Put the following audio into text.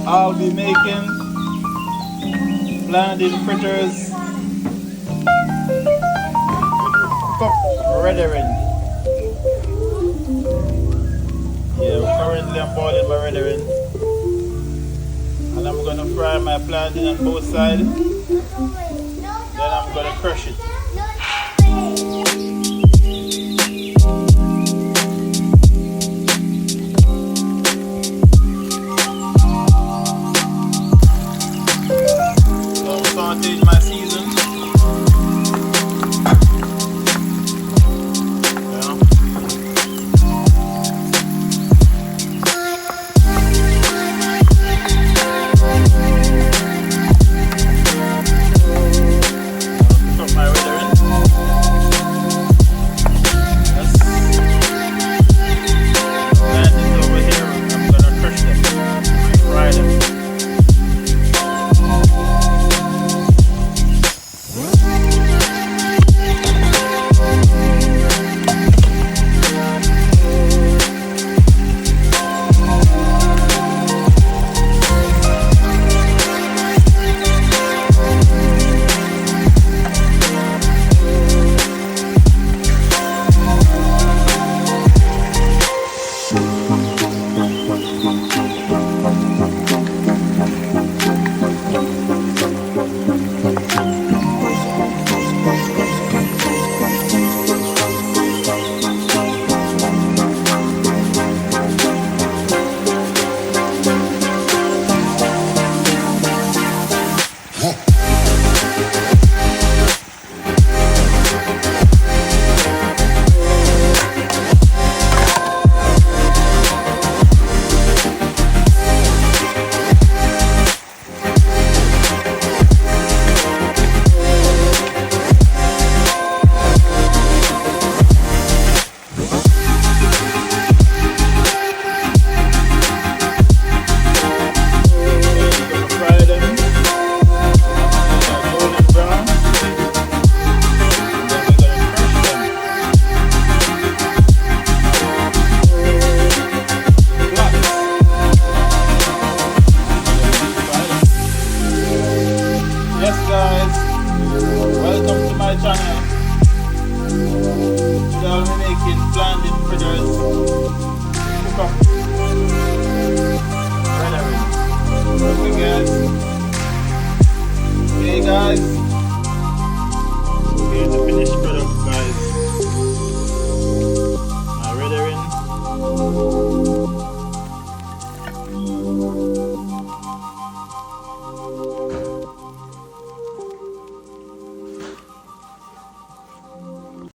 I'll be making plantain fritters cooked redherring. Yeah, currently I'm boiling my redherring. And I'm gonna fry my plantain on both sides. Then I'm gonna crush it. Sauteing my season. Yeah. Cook my redherring. Plantains over here. I'm gonna crush them. Fry them. Yes guys, welcome to my channel. Today I'll be making plantain fritters cooked redherring. Okay guys.